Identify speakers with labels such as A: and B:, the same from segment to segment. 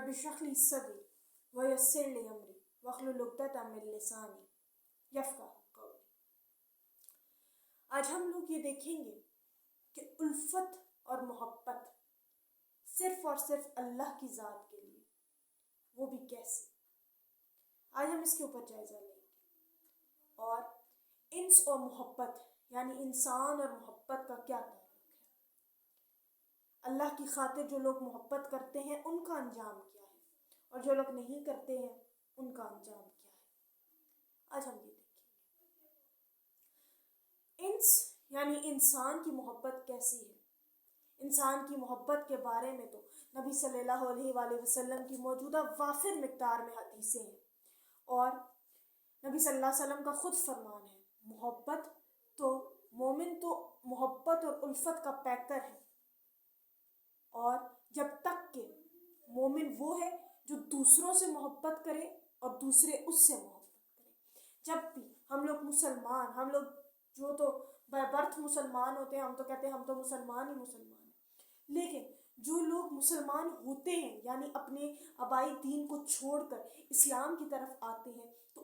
A: رب اشرح لی صدری ویسر لی امری واحلل عقدۃ من لسانی یفقہوا قولی۔ آج ہم لوگ یہ دیکھیں گے کہ الفت اور محبت صرف اور صرف اللہ کی ذات کے لیے، وہ بھی کیسے۔ آج ہم اس کے اوپر جائزہ لیں گے اور انس اور محبت یعنی انسان اور محبت کا کیا تعلق ہے۔ اللہ کی خاطر جو لوگ محبت کرتے ہیں ان کا انجام کیا ہے، اور جو لوگ نہیں کرتے ہیں ان کا انجام کیا ہے۔ آج ہم یہ دیکھیں گے انس یعنی انسان کی محبت کیسی ہے۔ انسان کی محبت کے بارے میں تو نبی صلی اللہ علیہ وآلہ وسلم کی موجودہ وافر مقدار میں حدیثیں ہیں، اور نبی صلی اللہ علیہ وسلم کا خود فرمان ہے، محبت تو مومن تو محبت اور الفت کا پیکر ہے، اور جب تک کہ مومن وہ ہے جو دوسروں سے محبت کرے اور دوسرے اس سے محبت کرے۔ جب بھی ہم لوگ مسلمان، ہم لوگ جو تو بائی برتھ مسلمان ہوتے ہیں، ہم تو کہتے ہیں ہم تو مسلمان ہی مسلمان ہیں، لیکن جو لوگ مسلمان ہوتے ہیں یعنی اپنے آبائی دین کو چھوڑ کر اسلام کی طرف آتے ہیں تو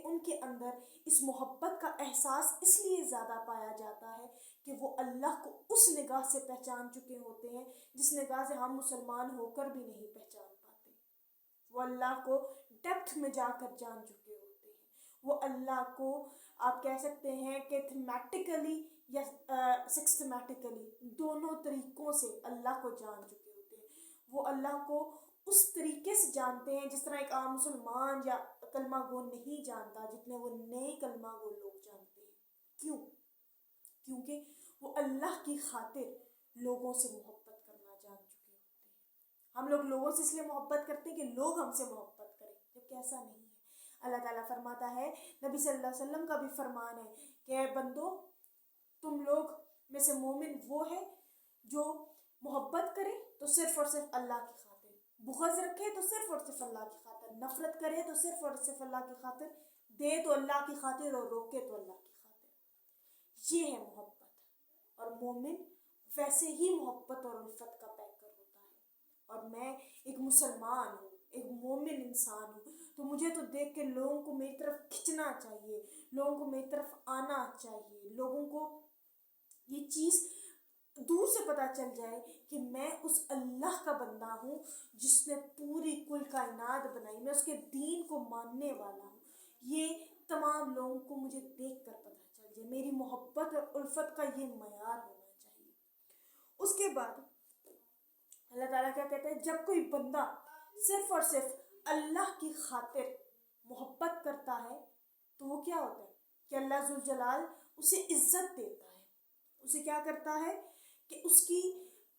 A: ان کے اندر اس محبت کا احساس اس لیے زیادہ پایا جاتا ہے کہ وہ اللہ کو اس نگاہ سے پہچان چکے ہوتے ہیں جس نگاہ سے ہم مسلمان ہو کر بھی نہیں پہچان پاتے۔ وہ اللہ کو ڈیپتھ میں جا کر جان چکے ہوتے ہیں، وہ اللہ کو آپ کہہ سکتے ہیں کہ تھمیٹیکلی یا سسٹمیٹیکلی دونوں طریقوں سے اللہ کو جان چکے ہوتے ہیں۔ وہ اللہ کو اس طریقے سے جانتے ہیں جس طرح ایک عام مسلمان یا کلمہ گو نہیں جانتا، جتنے وہ نئے کلمہ گو لوگ جانتے ہیں۔ کیوں؟ کیونکہ وہ اللہ کی خاطر لوگوں سے محبت کرنا جان چکے ہوتے ہیں۔ ہم لوگ لوگوں سے اس لیے محبت کرتے ہیں کہ لوگ ہم سے محبت کریں، جبکہ ایسا نہیں ہے۔ اللہ تعالیٰ فرماتا ہے، نبی صلی اللہ علیہ وسلم کا بھی فرمان ہے کہ اے بندو، تم لوگ میں سے مومن وہ ہے جو محبت کرے تو صرف اور صرف اللہ کی خاطر، بغض رکھے تو صرف اور صرف اللہ کی خاطر، نفرت کرے تو صرف اور صرف اللہ کی خاطر، دے تو اللہ کی خاطر اور روکے تو اللہ کی خاطر۔ یہ ہے محبت، اور مومن ویسے ہی محبت اور الفت کا پیکر ہوتا ہے۔ اور میں ایک مسلمان ہوں، ایک مومن انسان ہوں، تو مجھے تو دیکھ کے لوگوں کو میری طرف کھنچنا چاہیے، لوگوں کو میری طرف آنا چاہیے، لوگوں کو یہ چیز دور سے پتہ چل جائے کہ میں اس اللہ کا بندہ ہوں جس نے پوری کل کائنات بنائی، میں اس کے دین کو ماننے والا ہوں۔ یہ تمام لوگوں کو مجھے دیکھ کر پتہ چل جائے، میری محبت اور الفت کا یہ معیار ہونا چاہیے۔ اس کے بعد اللہ تعالیٰ کیا کہتا ہے، جب کوئی بندہ صرف اور صرف اللہ کی خاطر محبت کرتا ہے تو وہ کیا ہوتا ہے کہ اللہ ذوالجلال اسے عزت دیتا ہے۔ اسے کیا کرتا ہے کہ اس کی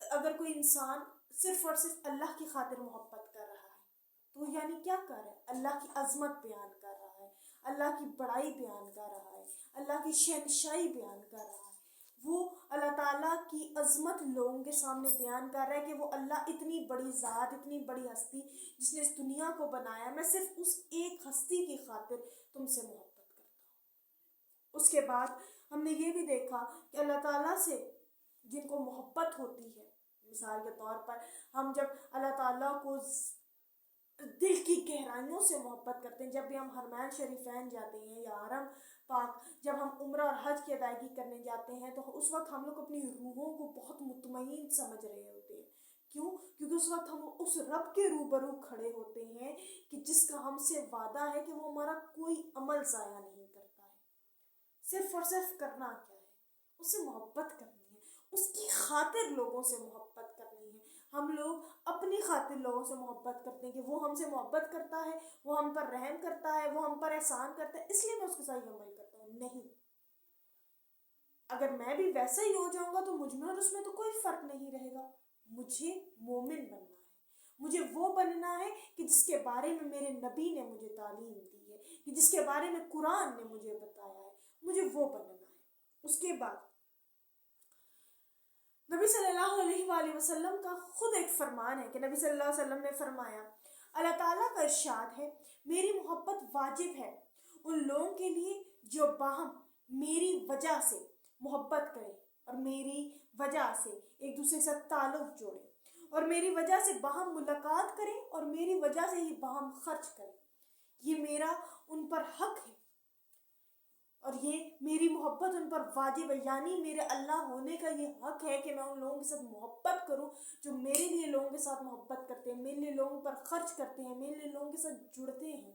A: اگر کوئی انسان صرف اور صرف اللہ کی خاطر محبت کر رہا ہے تو یعنی کیا کر رہا ہے، اللہ کی عظمت بیان کر رہا ہے، اللہ کی بڑائی بیان کر رہا ہے، اللہ کی شہنشاہی بیان کر رہا ہے۔ وہ اللہ تعالیٰ کی عظمت لوگوں کے سامنے بیان کر رہا ہے کہ وہ اللہ اتنی بڑی ذات، اتنی بڑی ہستی جس نے اس دنیا کو بنایا، میں صرف اس ایک ہستی کی خاطر تم سے محبت کرتا ہوں۔ اس کے بعد ہم نے یہ بھی دیکھا کہ اللہ تعالیٰ سے جن کو محبت ہوتی ہے، مثال کے طور پر ہم جب اللہ تعالیٰ کو دل کی گہرائیوں سے محبت کرتے ہیں، جب بھی ہم حرمین شریفین جاتے ہیں یا حرم پاک، جب ہم عمرہ اور حج کی ادائیگی کرنے جاتے ہیں تو اس وقت ہم لوگ اپنی روحوں کو بہت مطمئن سمجھ رہے ہوتے ہیں۔ کیوں؟ کیونکہ اس وقت ہم اس رب کے روبرو کھڑے ہوتے ہیں کہ جس کا ہم سے وعدہ ہے کہ وہ ہمارا کوئی عمل ضائع نہیں کرتا ہے۔ صرف اور صرف کرنا کیا ہے، اس سے محبت کرنی ہے، اس کی خاطر لوگوں سے محبت کرنی ہے۔ ہم لوگ اپنی خاطر لوگوں سے محبت کرتے ہیں کہ وہ ہم سے محبت کرتا ہے، وہ ہم پر رحم کرتا ہے، وہ ہم پر احسان کرتا ہے، اس لیے میں اس کے ساتھ یہ عمل کرتا ہوں۔ نہیں، اگر میں بھی ویسا ہی ہو جاؤں گا تو مجھ میں اور اس میں تو کوئی فرق نہیں رہے گا۔ مجھے مومن بننا ہے، مجھے وہ بننا ہے کہ جس کے بارے میں میرے نبی نے مجھے تعلیم دی ہے، کہ جس کے بارے میں قرآن نے مجھے بتایا ہے، مجھے وہ بننا ہے۔ اس کے بعد نبی صلی اللہ علیہ وآلہ وسلم کا خود ایک فرمان ہے کہ نبی صلی اللہ علیہ وسلم نے فرمایا، اللہ تعالیٰ کا ارشاد ہے، میری محبت واجب ہے ان لوگوں کے لیے جو باہم میری وجہ سے محبت کریں اور میری وجہ سے ایک دوسرے کے ساتھ تعلق جوڑیں۔ اور میری وجہ سے باہم ملاقات کریں اور میری وجہ سے ہی باہم خرچ کریں. یہ میرا ان پر حق ہے اور یہ میری محبت ان پر واجب ہے. یعنی میرے اللہ ہونے کا یہ حق ہے کہ میں ان لوگوں کے ساتھ محبت کروں جو میرے لیے لوگوں کے ساتھ محبت کرتے ہیں, میرے لیے لوگوں پر خرچ کرتے ہیں, میرے لیے لوگوں کے ساتھ جڑتے ہیں.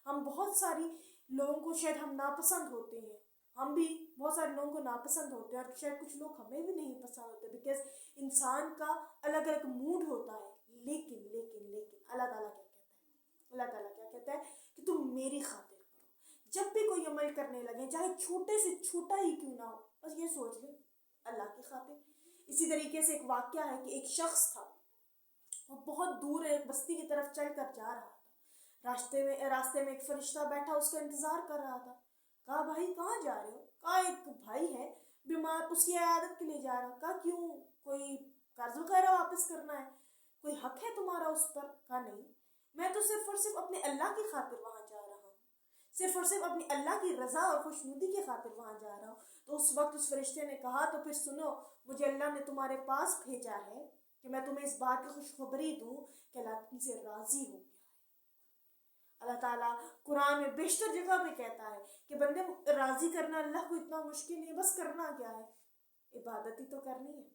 A: ہم بہت ساری لوگوں کو شاید ہم ناپسند ہوتے ہیں, ہم بھی بہت سارے لوگوں کو ناپسند ہوتے ہیں اور شاید کچھ لوگ ہمیں بھی نہیں پسند ہوتے, بیکاز انسان کا الگ الگ موڈ ہوتا ہے. لیکن لیکن لیکن اللہ تعالیٰ کیا کہتا ہے, اللہ تعالیٰ کیا کہتا ہے کہ تم میری خاطر کرو. جب بھی کوئی عمل کرنے لگے چاہے چھوٹے سے چھوٹا ہی کیوں نہ ہو, بس یہ سوچ لیں اللہ کی خاطر. اسی طریقے سے ایک واقعہ ہے کہ ایک شخص تھا, وہ بہت دور ایک بستی کی طرف چل کر جا رہا تھا. راستے میں ایک فرشتہ بیٹھا اس کا انتظار کر رہا تھا. کہا بھائی کہاں جا رہے ہو؟ کہا ایک بھائی ہے بیمار, اس کی عیادت کے لیے جا رہا. کہا کیوں, کوئی قرض وغیرہ واپس کرنا ہے, کوئی حق ہے تمہارا اس پر؟ کہا نہیں, میں تو صرف اور صرف اپنے اللہ کی خاطر وہاں جا رہا ہوں, صرف اور صرف اپنی اللہ کی رضا اور خوشنودی کی خاطر وہاں جا رہا ہوں. تو اس وقت اس فرشتے نے کہا تو پھر سنو, مجھے اللہ نے تمہارے پاس بھیجا ہے کہ میں تمہیں اس بات کی خوشخبری دوں کہ اللہ تم سے راضی ہو گیا ہے. اللہ تعالیٰ قرآن میں بیشتر جگہ پہ کہتا ہے کہ بندے راضی کرنا اللہ کو اتنا مشکل نہیں, بس کرنا کیا ہے, عبادت ہی تو کرنی ہے,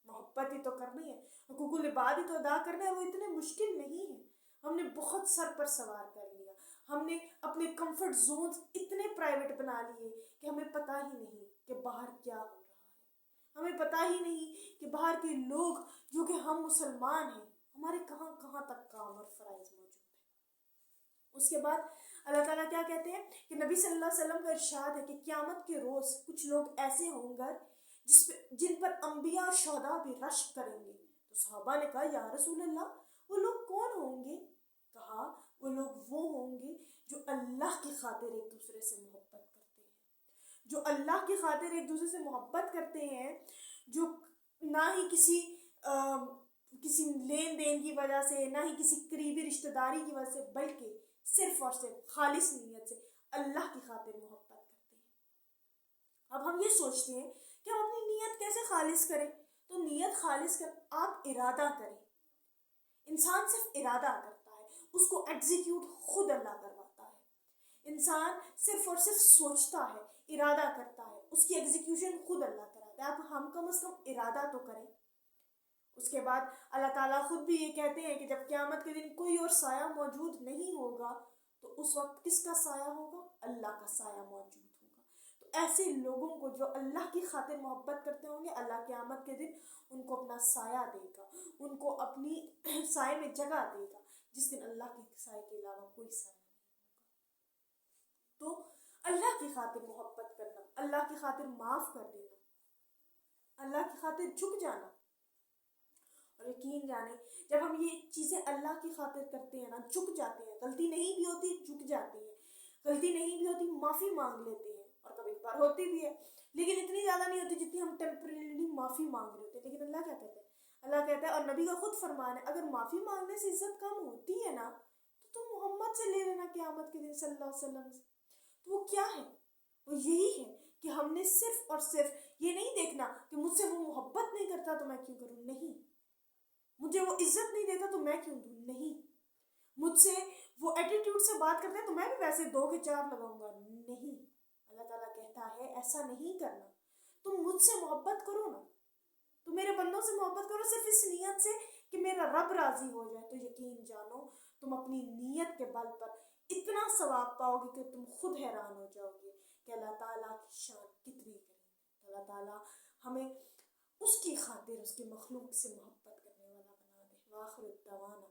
A: محبت ہی تو کرنی ہے, حقوق العباد ہی تو ادا کرنا ہے. وہ اتنے مشکل نہیں ہے. ہم نے بہت سر پر سوار کر لیا, ہم نے اپنے کمفرٹ زونز اتنے پرائیویٹ بنا لیے کہ ہمیں پتہ ہی نہیں کہ باہر کیا ہو رہا ہے. ہمیں پتہ ہی نہیں کہ باہر کے لوگ جو کہ ہم مسلمان ہیں ہمارے کہاں کہاں تک کام اور فرائض موجود ہیں. اس کے بعد اللہ تعالیٰ کیا کہتے ہیں کہ نبی صلی اللہ علیہ وسلم کا ارشاد ہے کہ قیامت کے روز کچھ لوگ ایسے ہوں گے جن پر انبیاء اور شہداء بھی رشک کریں گے. تو صحابہ نے کہا یا رسول اللہ وہ لوگ کون ہوں گے؟ کہا وہ لوگ وہ ہوں گے جو اللہ کی خاطر ایک دوسرے سے محبت کرتے ہیں, جو اللہ کی خاطر ایک دوسرے سے محبت کرتے ہیں, جو نہ ہی کسی لین دین کی وجہ سے, نہ ہی کسی قریبی رشتہ داری کی وجہ سے, بلکہ صرف اور صرف خالص نیت سے اللہ کی خاطر محبت کرتے ہیں. اب ہم یہ سوچتے ہیں کہ ہم اپنی نیت کیسے خالص کریں. تو نیت خالص کر آپ ارادہ کریں. انسان صرف ارادہ کرتا ہے, اس کو ایگزیکیوٹ خود اللہ کرواتا ہے. انسان صرف اور صرف سوچتا ہے, ارادہ کرتا ہے, اس کی ایگزیکیوشن خود اللہ کراتا ہے. اب ہم کم از کم ارادہ تو کریں. اس کے بعد اللہ تعالیٰ خود بھی یہ کہتے ہیں کہ جب قیامت کے دن کوئی اور سایہ موجود نہیں ہوگا تو اس وقت کس کا سایہ ہوگا؟ اللہ کا سایہ موجود ہوگا. تو ایسے لوگوں کو جو اللہ کی خاطر محبت کرتے ہوں گے, اللہ قیامت کے دن ان کو اپنا سایہ دے گا, ان کو اپنی سائے میں جگہ دے گا, جس دن اللہ کے سائے کے علاوہ کوئی سایہ نہیں ہوگا. تو اللہ کی خاطر محبت کرنا, اللہ کی خاطر معاف کر دینا, اللہ کی خاطر جھک جانا. اور یقین جانے جب ہم یہ چیزیں اللہ کی خاطر کرتے ہیں نا, جھک جاتے ہیں, غلطی نہیں بھی ہوتی جھک جاتے ہیں, غلطی نہیں بھی ہوتی معافی مانگ لیتے ہیں, اور کبھی بار ہوتی بھی ہے لیکن اتنی زیادہ نہیں ہوتی جتنی ہم ٹیمپریریلی معافی مانگ رہے ہوتے ہیں. لیکن اللہ کیا کہتے ہیں, اللہ کہتا ہے, اور نبی کا خود فرمان ہے, اگر معافی مانگنے سے عزت کم ہوتی ہے نا تو تم محمد سے لے لینا قیامت کے دن صلی اللہ علیہ وسلم سے. تو وہ کیا ہے؟ وہ یہی ہے کہ ہم نے صرف اور صرف یہ نہیں دیکھنا کہ مجھ سے وہ محبت نہیں کرتا تو میں کیوں کروں, نہیں. مجھے وہ عزت نہیں دیتا تو میں کیوں دوں, نہیں. مجھ سے وہ ایٹیٹیوڈ سے بات کرتے ہیں تو میں بھی ویسے 2 کے 4 لگاؤں گا, نہیں. اللہ تعالیٰ کہتا ہے ایسا نہیں کرنا. تم مجھ سے محبت کرو نا, تو میرے بندوں سے محبت کرو صرف اس نیت سے کہ میرا رب راضی ہو جائے. تو یقین جانو تم اپنی نیت کے بل پر اتنا ثواب پاؤ گے کہ تم خود حیران ہو جاؤ گے کہ اللہ تعالیٰ کی شان کتنی کریم. اللہ تعالیٰ ہمیں اس کی خاطر اس کے مخلوق سے محبت کرنے والا بنا دے. وآخر الدعوانا